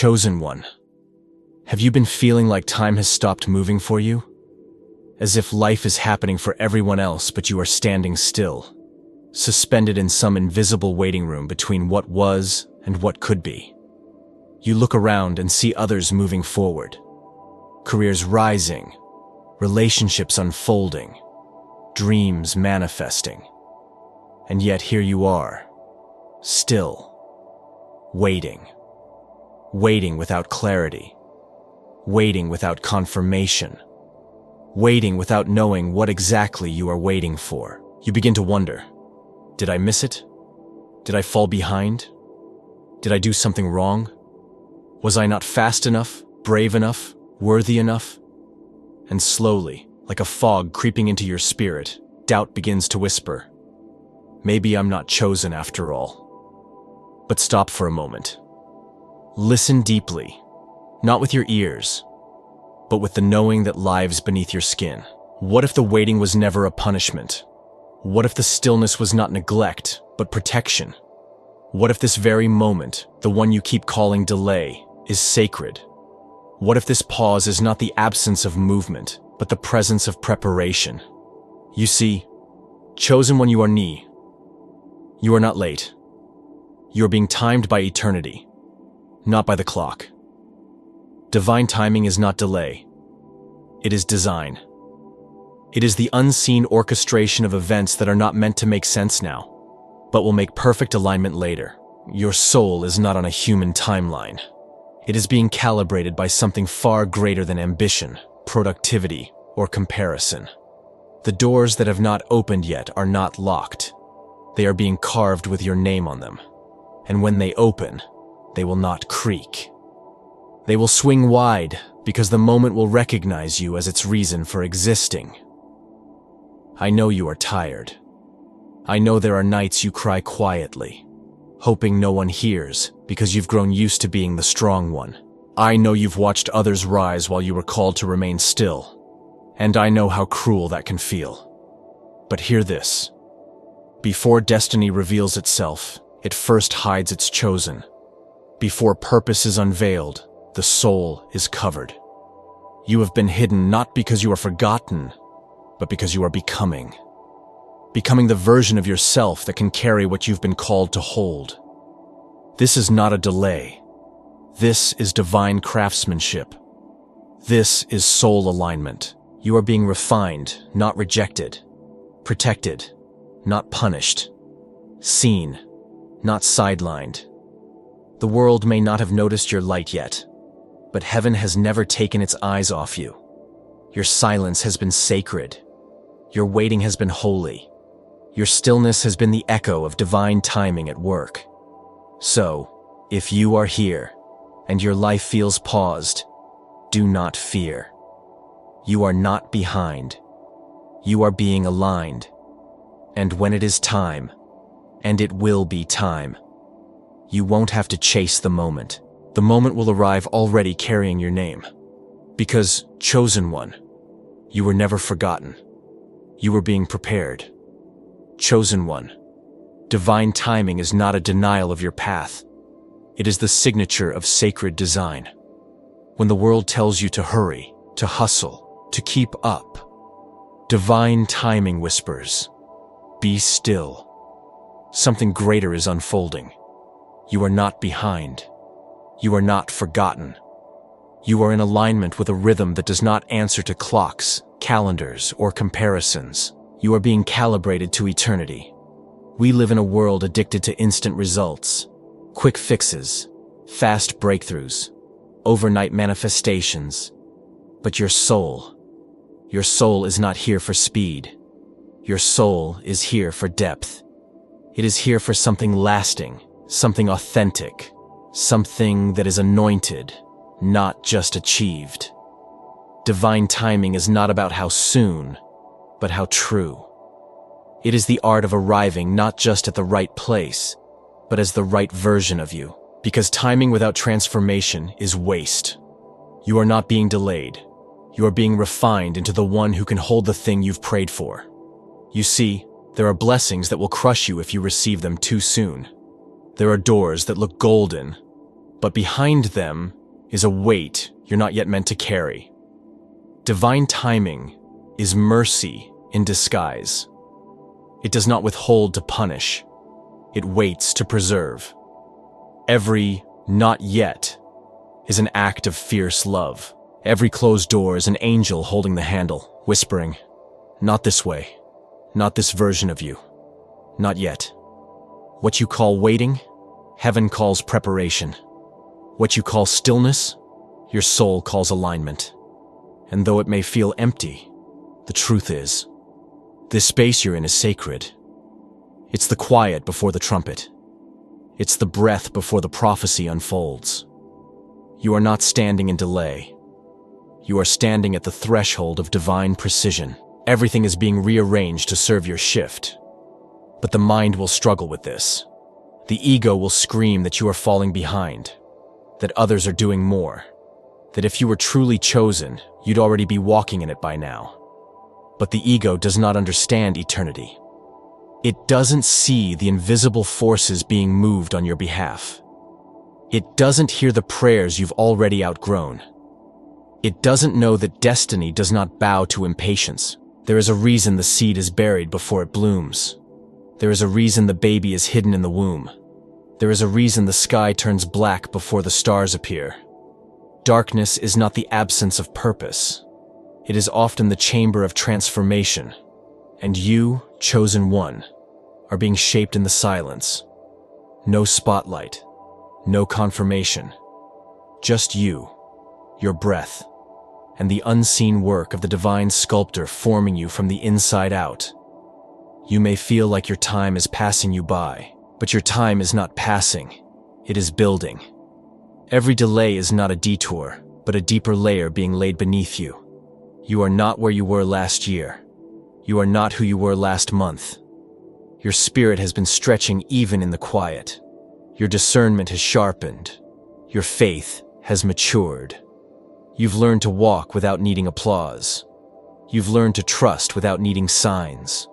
Chosen one, have you been feeling like time has stopped moving for you? As if life is happening for everyone else, but you are standing still, suspended in some invisible waiting room between what was and what could be. You look around and see others moving forward, careers rising, relationships unfolding, dreams manifesting. And yet here you are, still, waiting. Waiting without clarity, waiting without confirmation, waiting without knowing what exactly you are waiting for. You begin to wonder, did I miss it? Did I fall behind? Did I do something wrong? Was I not fast enough, brave enough, worthy enough? And slowly, like a fog creeping into your spirit, doubt begins to whisper, maybe I'm not chosen after all. But stop for a moment. Listen deeply, not with your ears, but with the knowing that lives beneath your skin. What if the waiting was never a punishment? What if the stillness was not neglect, but protection? What if this very moment, the one you keep calling delay, is sacred? What if this pause is not the absence of movement, but the presence of preparation? You see, chosen when you are near. You are not late. You are being timed by eternity, not by the clock. Divine timing is not delay. It is design. It is the unseen orchestration of events that are not meant to make sense now, but will make perfect alignment later. Your soul is not on a human timeline. It is being calibrated by something far greater than ambition, productivity, or comparison. The doors that have not opened yet are not locked. They are being carved with your name on them. And when they open, they will not creak. They will swing wide because the moment will recognize you as its reason for existing. I know you are tired. I know there are nights you cry quietly, hoping no one hears because you've grown used to being the strong one. I know you've watched others rise while you were called to remain still, and I know how cruel that can feel. But hear this. Before destiny reveals itself, it first hides its chosen. Before purpose is unveiled, the soul is covered. You have been hidden not because you are forgotten, but because you are becoming. Becoming the version of yourself that can carry what you've been called to hold. This is not a delay. This is divine craftsmanship. This is soul alignment. You are being refined, not rejected. Protected, not punished. Seen, not sidelined. The world may not have noticed your light yet, but heaven has never taken its eyes off you. Your silence has been sacred. Your waiting has been holy. Your stillness has been the echo of divine timing at work. So, if you are here, and your life feels paused, do not fear. You are not behind. You are being aligned. And when it is time, and it will be time, you won't have to chase the moment. The moment will arrive already carrying your name. Because, chosen one, you were never forgotten. You were being prepared. Chosen one, divine timing is not a denial of your path. It is the signature of sacred design. When the world tells you to hurry, to hustle, to keep up, divine timing whispers, be still. Something greater is unfolding. You are not behind. You are not forgotten. You are in alignment with a rhythm that does not answer to clocks, calendars, or comparisons. You are being calibrated to eternity. We live in a world addicted to instant results, quick fixes, fast breakthroughs, overnight manifestations. But your soul is not here for speed. Your soul is here for depth. It is here for something lasting, something authentic, something that is anointed, not just achieved. Divine timing is not about how soon, but how true. It is the art of arriving not just at the right place, but as the right version of you. Because timing without transformation is waste. You are not being delayed. You are being refined into the one who can hold the thing you've prayed for. You see, there are blessings that will crush you if you receive them too soon. There are doors that look golden, but behind them is a weight you're not yet meant to carry. Divine timing is mercy in disguise. It does not withhold to punish. It waits to preserve. Every "not yet" is an act of fierce love. Every closed door is an angel holding the handle, whispering, "Not this way. Not this version of you. Not yet." What you call waiting, heaven calls preparation. What you call stillness, your soul calls alignment. And though it may feel empty, the truth is, this space you're in is sacred. It's the quiet before the trumpet. It's the breath before the prophecy unfolds. You are not standing in delay. You are standing at the threshold of divine precision. Everything is being rearranged to serve your shift. But the mind will struggle with this. The ego will scream that you are falling behind, that others are doing more, that if you were truly chosen, you'd already be walking in it by now. But the ego does not understand eternity. It doesn't see the invisible forces being moved on your behalf. It doesn't hear the prayers you've already outgrown. It doesn't know that destiny does not bow to impatience. There is a reason the seed is buried before it blooms. There is a reason the baby is hidden in the womb. There is a reason the sky turns black before the stars appear. Darkness is not the absence of purpose. It is often the chamber of transformation. And you, chosen one, are being shaped in the silence. No spotlight, no confirmation. Just you, your breath, and the unseen work of the divine sculptor forming you from the inside out. You may feel like your time is passing you by, but your time is not passing, it is building. Every delay is not a detour, but a deeper layer being laid beneath you. You are not where you were last year. You are not who you were last month. Your spirit has been stretching even in the quiet. Your discernment has sharpened. Your faith has matured. You've learned to walk without needing applause. You've learned to trust without needing signs.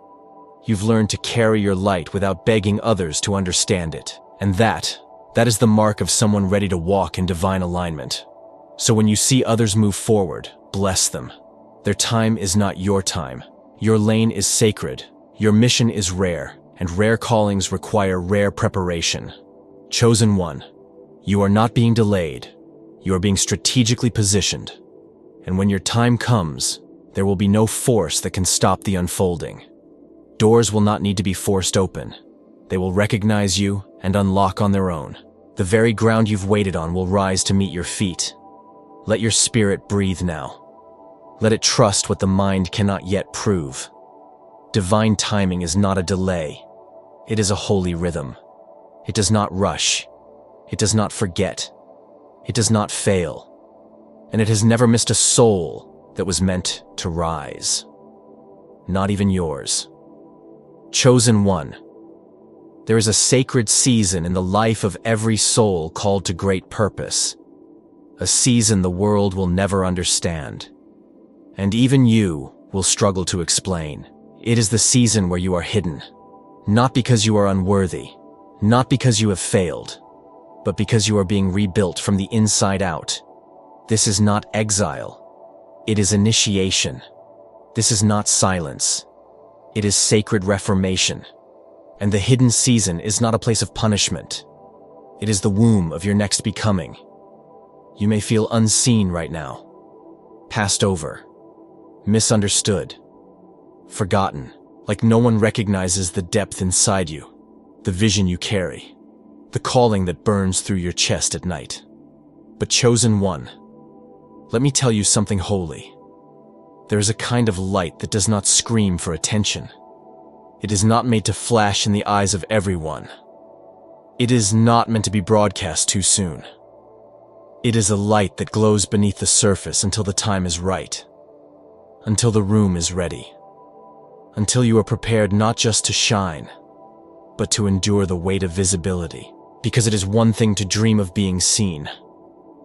You've learned to carry your light without begging others to understand it. And that is the mark of someone ready to walk in divine alignment. So when you see others move forward, bless them. Their time is not your time. Your lane is sacred. Your mission is rare, and rare callings require rare preparation. Chosen one, you are not being delayed. You are being strategically positioned. And when your time comes, there will be no force that can stop the unfolding. Doors will not need to be forced open. They will recognize you and unlock on their own. The very ground you've waited on will rise to meet your feet. Let your spirit breathe now. Let it trust what the mind cannot yet prove. Divine timing is not a delay. It is a holy rhythm. It does not rush. It does not forget. It does not fail. And it has never missed a soul that was meant to rise. Not even yours. Chosen one. There is a sacred season in the life of every soul called to great purpose. A season the world will never understand. And even you will struggle to explain. It is the season where you are hidden. Not because you are unworthy. Not because you have failed. But because you are being rebuilt from the inside out. This is not exile. It is initiation. This is not silence. It is sacred reformation. And the hidden season is not a place of punishment. It is the womb of your next becoming. You may feel unseen right now. Passed over. Misunderstood. Forgotten. Like no one recognizes the depth inside you. The vision you carry. The calling that burns through your chest at night. But chosen one, let me tell you something holy. There is a kind of light that does not scream for attention. It is not made to flash in the eyes of everyone. It is not meant to be broadcast too soon. It is a light that glows beneath the surface until the time is right. Until the room is ready. Until you are prepared not just to shine, but to endure the weight of visibility. Because it is one thing to dream of being seen.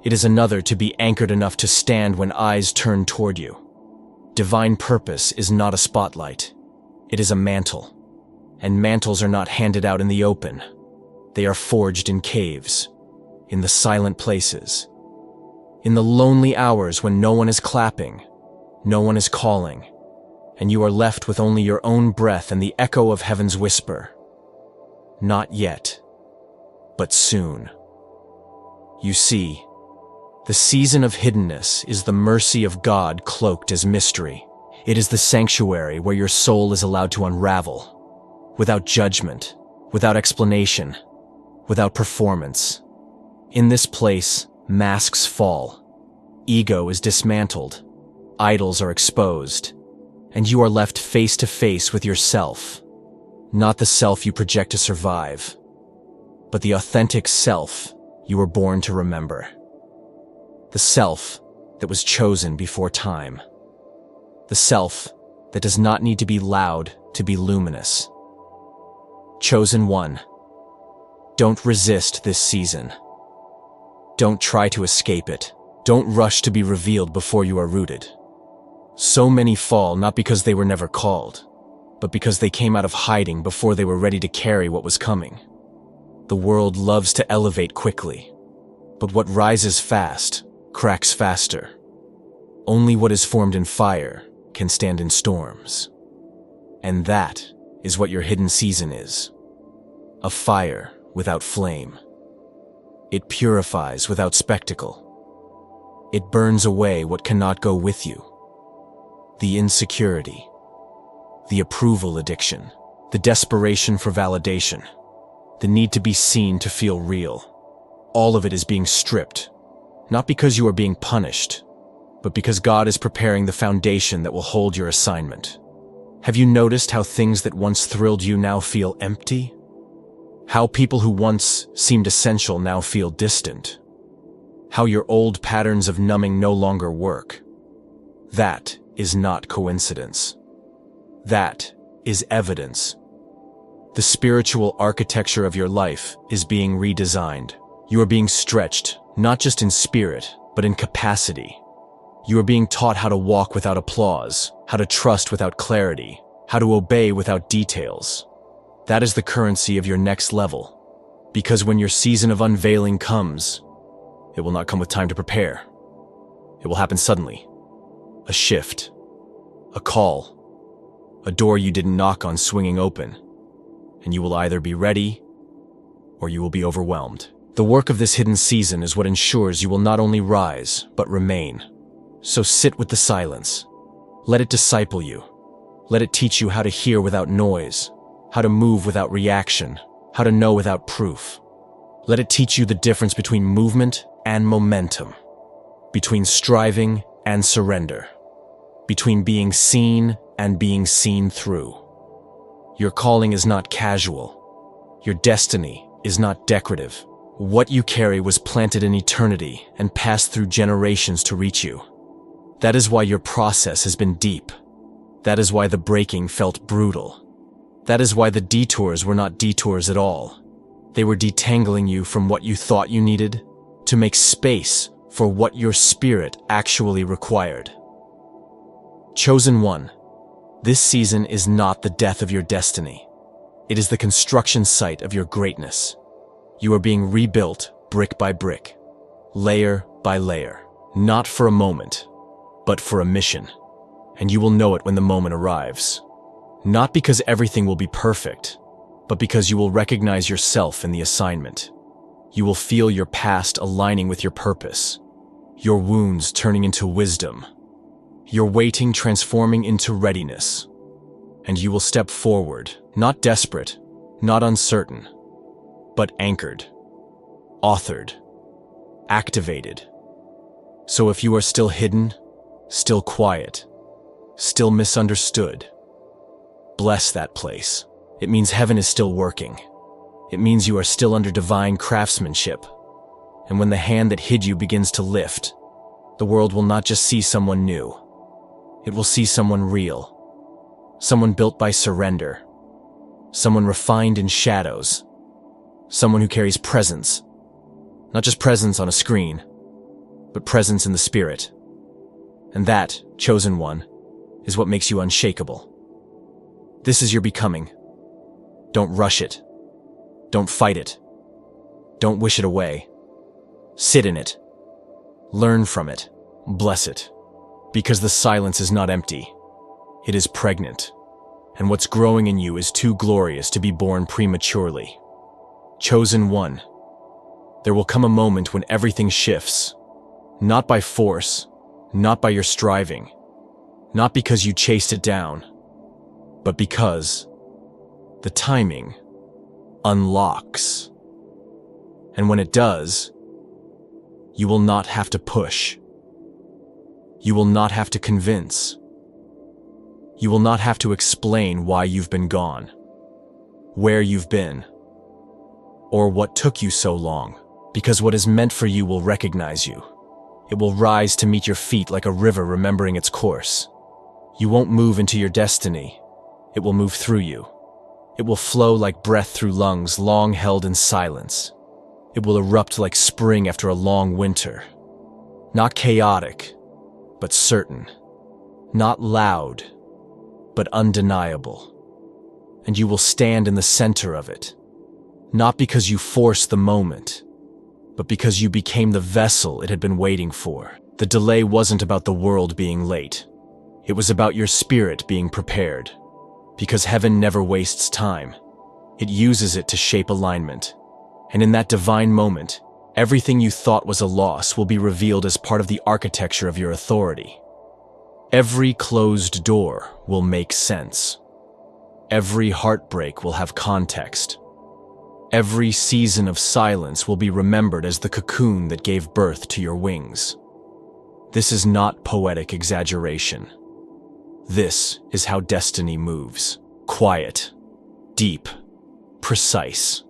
It is another to be anchored enough to stand when eyes turn toward you. Divine purpose is not a spotlight. It is a mantle. And mantles are not handed out in the open. They are forged in caves. in the silent places, in the lonely hours when no one is clapping, no one is calling, and you are left with only your own breath and the echo of heaven's whisper. Not yet, but soon. You see, the season of hiddenness is the mercy of God cloaked as mystery. It is the sanctuary where your soul is allowed to unravel, without judgment, without explanation, without performance. In this place, masks fall, ego is dismantled, idols are exposed, and you are left face to face with yourself. Not the self you project to survive, but the authentic self you were born to remember. The self that was chosen before time. The self that does not need to be loud to be luminous. Chosen one. Don't resist this season. Don't try to escape it. Don't rush to be revealed before you are rooted. So many fall not because they were never called, but because they came out of hiding before they were ready to carry what was coming. The world loves to elevate quickly, but what rises fast cracks faster. Only what is formed in fire can stand in storms. And that is what your hidden season is. A fire without flame. It purifies without spectacle. It burns away what cannot go with you. The insecurity, the approval addiction, the desperation for validation, the need to be seen to feel real. All of it is being stripped, not because you are being punished, but because God is preparing the foundation that will hold your assignment. Have you noticed how things that once thrilled you now feel empty? How people who once seemed essential now feel distant? How your old patterns of numbing no longer work? That is not coincidence. That is evidence. The spiritual architecture of your life is being redesigned. You are being stretched, not just in spirit, but in capacity. You are being taught how to walk without applause, how to trust without clarity, how to obey without details. That is the currency of your next level. Because when your season of unveiling comes, it will not come with time to prepare. It will happen suddenly. A shift, a call, a door you didn't knock on swinging open, and you will either be ready or you will be overwhelmed. The work of this hidden season is what ensures you will not only rise, but remain. So sit with the silence. Let it disciple you. Let it teach you how to hear without noise, how to move without reaction, how to know without proof. Let it teach you the difference between movement and momentum, between striving and surrender, between being seen and being seen through. Your calling is not casual. Your destiny is not decorative. What you carry was planted in eternity and passed through generations to reach you. That is why your process has been deep. That is why the breaking felt brutal. That is why the detours were not detours at all. They were detangling you from what you thought you needed to make space for what your spirit actually required. Chosen one, this season is not the death of your destiny. It is the construction site of your greatness. You are being rebuilt brick by brick, layer by layer, not for a moment, but for a mission. And you will know it when the moment arrives. Not because everything will be perfect, but because you will recognize yourself in the assignment. You will feel your past aligning with your purpose, your wounds turning into wisdom, your waiting transforming into readiness. And you will step forward, not desperate, not uncertain, but anchored, authored, activated. So if you are still hidden, still quiet, still misunderstood, bless that place. It means heaven is still working. It means you are still under divine craftsmanship. And when the hand that hid you begins to lift, the world will not just see someone new. It will see someone real. Someone built by surrender. Someone refined in shadows. Someone who carries presence. Not just presence on a screen, but presence in the spirit. And that, chosen one, is what makes you unshakable. This is your becoming. Don't rush it. Don't fight it. Don't wish it away. Sit in it. Learn from it. Bless it. Because the silence is not empty. It is pregnant. And what's growing in you is too glorious to be born prematurely. Chosen one. There will come a moment when everything shifts. Not by force, not by your striving, not because you chased it down, but because the timing unlocks. And when it does, you will not have to push. You will not have to convince. You will not have to explain why you've been gone, where you've been, or what took you so long, because what is meant for you will recognize you. It will rise to meet your feet like a river remembering its course. You won't move into your destiny. It will move through you. It will flow like breath through lungs long held in silence. It will erupt like spring after a long winter. Not chaotic, but certain. Not loud, but undeniable. And you will stand in the center of it. Not because you forced the moment, but because you became the vessel it had been waiting for. The delay wasn't about the world being late. It was about your spirit being prepared. Because heaven never wastes time. It uses it to shape alignment. And in that divine moment, everything you thought was a loss will be revealed as part of the architecture of your authority. Every closed door will make sense. Every heartbreak will have context. Every season of silence will be remembered as the cocoon that gave birth to your wings. This is not poetic exaggeration. This is how destiny moves. Quiet, deep, precise.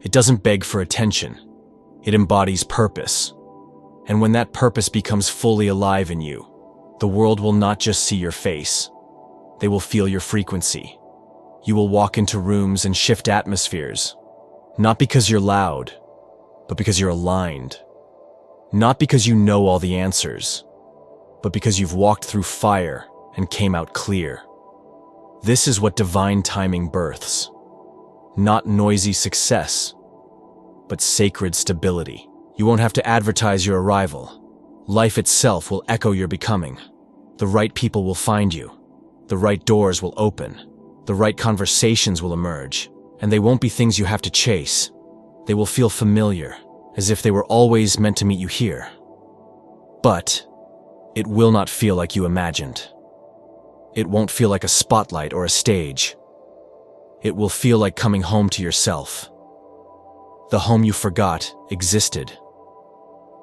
It doesn't beg for attention. It embodies purpose. And when that purpose becomes fully alive in you, the world will not just see your face. They will feel your frequency. You will walk into rooms and shift atmospheres. Not because you're loud, but because you're aligned. Not because you know all the answers, but because you've walked through fire and came out clear. This is what divine timing births. Not noisy success, but sacred stability. You won't have to advertise your arrival. Life itself will echo your becoming. The right people will find you. The right doors will open. The right conversations will emerge. And they won't be things you have to chase. They will feel familiar, as if they were always meant to meet you here. But it will not feel like you imagined. It won't feel like a spotlight or a stage. It will feel like coming home to yourself. The home you forgot existed.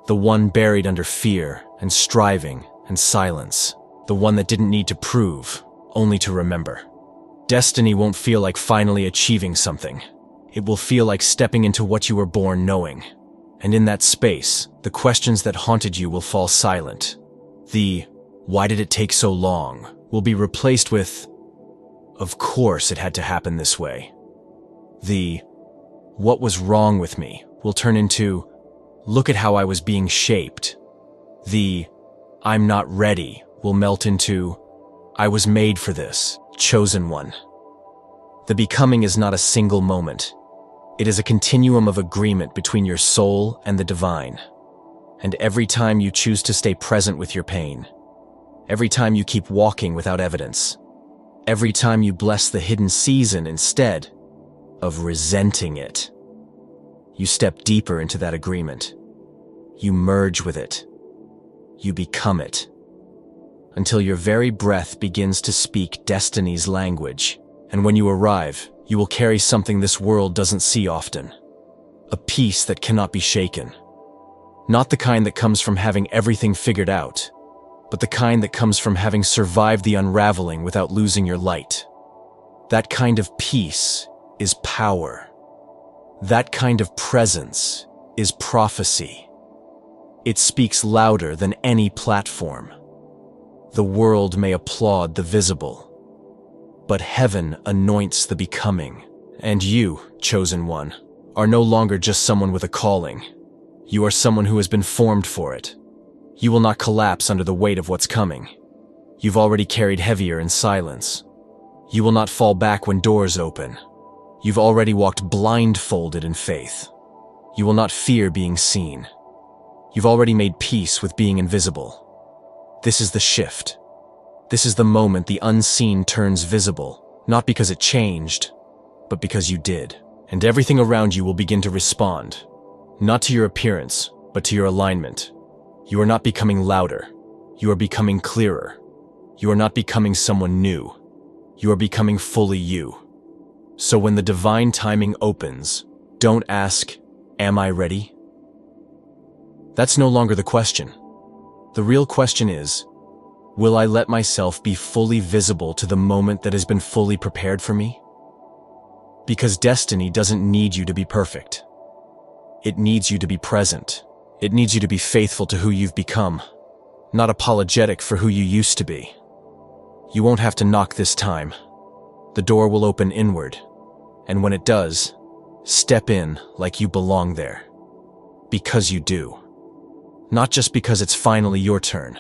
The one buried under fear and striving and silence. The one that didn't need to prove, only to remember. Destiny won't feel like finally achieving something. It will feel like stepping into what you were born knowing. And in that space, the questions that haunted you will fall silent. The "why did it take so long?" will be replaced with "of course it had to happen this way." The "what was wrong with me?" will turn into "look at how I was being shaped." The "I'm not ready" will melt into "I was made for this, chosen one." The becoming is not a single moment. It is a continuum of agreement between your soul and the divine. And every time you choose to stay present with your pain, every time you keep walking without evidence, every time you bless the hidden season instead of resenting it, you step deeper into that agreement. You merge with it. You become it. Until your very breath begins to speak destiny's language. And when you arrive, you will carry something this world doesn't see often. A peace that cannot be shaken. Not the kind that comes from having everything figured out, but the kind that comes from having survived the unraveling without losing your light. That kind of peace is power. That kind of presence is prophecy. It speaks louder than any platform. The world may applaud the visible, but heaven anoints the becoming. And you, chosen one, are no longer just someone with a calling. You are someone who has been formed for it. You will not collapse under the weight of what's coming. You've already carried heavier in silence. You will not fall back when doors open. You've already walked blindfolded in faith. You will not fear being seen. You've already made peace with being invisible. This is the shift. This is the moment the unseen turns visible, not because it changed, but because you did. And everything around you will begin to respond, not to your appearance, but to your alignment. You are not becoming louder. You are becoming clearer. You are not becoming someone new. You are becoming fully you. So when the divine timing opens, don't ask, "Am I ready?" That's no longer the question. The real question is, will I let myself be fully visible to the moment that has been fully prepared for me? Because destiny doesn't need you to be perfect. It needs you to be present. It needs you to be faithful to who you've become, not apologetic for who you used to be. You won't have to knock this time. The door will open inward, and when it does, step in like you belong there. Because you do. Not just because it's finally your turn,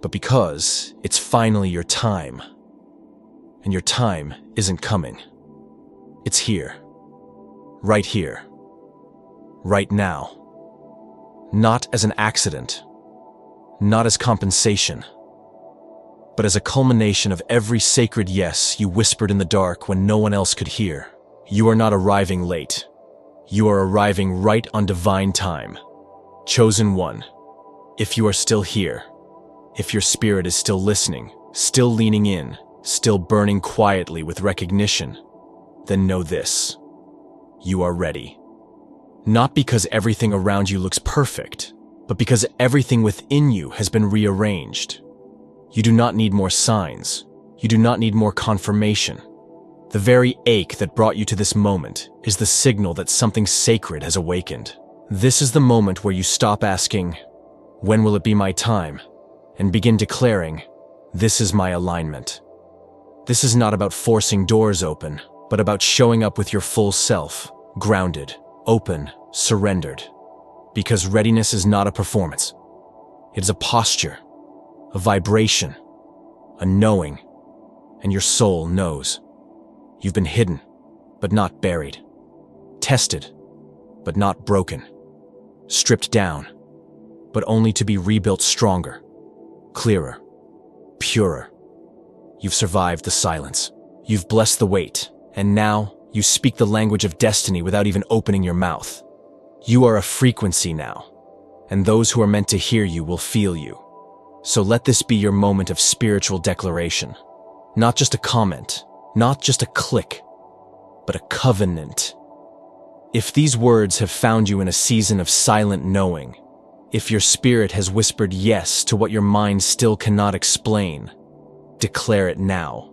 but because it's finally your time. And your time isn't coming. It's here. Right here. Right now. Not as an accident. Not as compensation. But as a culmination of every sacred yes you whispered in the dark when no one else could hear. You are not arriving late. You are arriving right on divine time. Chosen one. If you are still here, if your spirit is still listening, still leaning in, still burning quietly with recognition, then know this. You are ready. Not because everything around you looks perfect, but because everything within you has been rearranged. You do not need more signs. You do not need more confirmation. The very ache that brought you to this moment is the signal that something sacred has awakened. This is the moment where you stop asking, "When will it be my time?" and begin declaring, "This is my alignment." This is not about forcing doors open, but about showing up with your full self, grounded, open, surrendered. Because readiness is not a performance. It is a posture, a vibration, a knowing, and your soul knows. You've been hidden, but not buried. Tested, but not broken. Stripped down, but only to be rebuilt stronger, clearer, purer. You've survived the silence. You've blessed the wait, and now you speak the language of destiny without even opening your mouth. You are a frequency now, and those who are meant to hear you will feel you. So let this be your moment of spiritual declaration. Not just a comment, not just a click, but a covenant. If these words have found you in a season of silent knowing, if your spirit has whispered yes to what your mind still cannot explain, declare it now.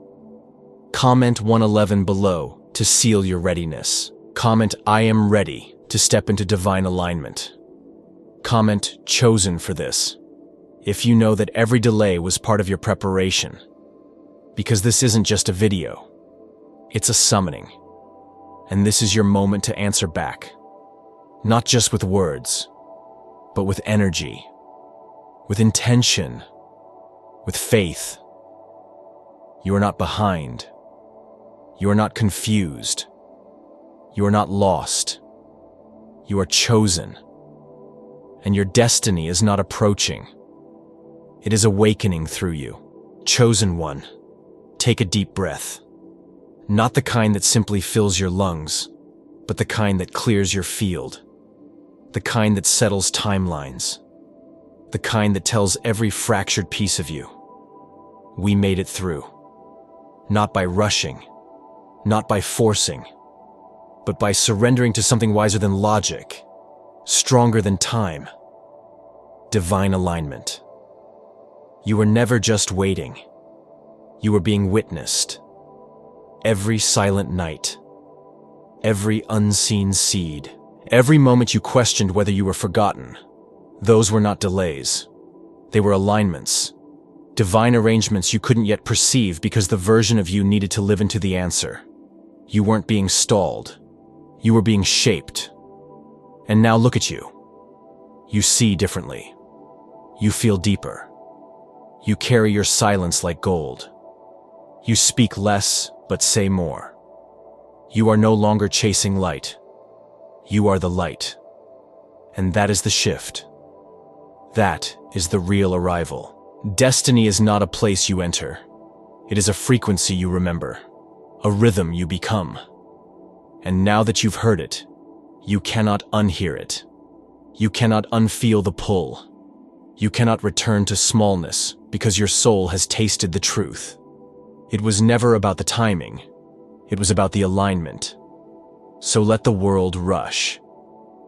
Comment 111 below to seal your readiness. Comment "I am ready" to step into divine alignment. Comment "chosen for this" if you know that every delay was part of your preparation. Because this isn't just a video, it's a summoning. And this is your moment to answer back. Not just with words, but with energy, with intention, with faith. You are not behind. You are not confused. You are not lost. You are chosen. And your destiny is not approaching. It is awakening through you. Chosen one, take a deep breath. Not the kind that simply fills your lungs, but the kind that clears your field. The kind that settles timelines. The kind that tells every fractured piece of you, we made it through. Not by rushing, not by forcing, but by surrendering to something wiser than logic, stronger than time. Divine alignment. You were never just waiting. You were being witnessed. Every silent night, every unseen seed, every moment you questioned whether you were forgotten, those were not delays. They were alignments, divine arrangements you couldn't yet perceive because the version of you needed to live into the answer. You weren't being stalled. You were being shaped. And now look at you. You see differently. You feel deeper. You carry your silence like gold. You speak less, but say more. You are no longer chasing light. You are the light. And that is the shift. That is the real arrival. Destiny is not a place you enter. It is a frequency you remember, a rhythm you become. And now that you've heard it, you cannot unhear it. You cannot unfeel the pull. You cannot return to smallness because your soul has tasted the truth. It was never about the timing. It was about the alignment. So let the world rush.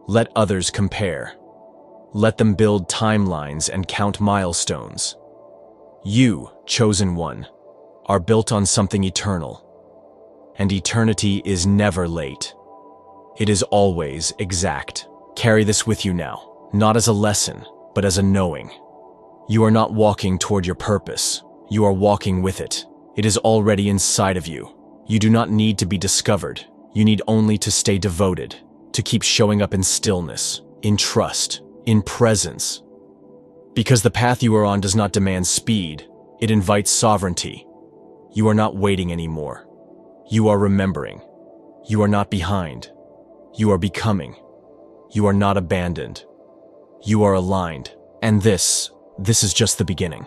Let others compare. Let them build timelines and count milestones. You, chosen one, are built on something eternal. And eternity is never late. It is always exact. Carry this with you now, not as a lesson, but as a knowing. You are not walking toward your purpose. You are walking with it. It is already inside of you. You do not need to be discovered. You need only to stay devoted, to keep showing up in stillness, in trust, in presence. Because the path you are on does not demand speed, it invites sovereignty. You are not waiting anymore. You are remembering. You are not behind. You are becoming. You are not abandoned. You are aligned. And this is just the beginning.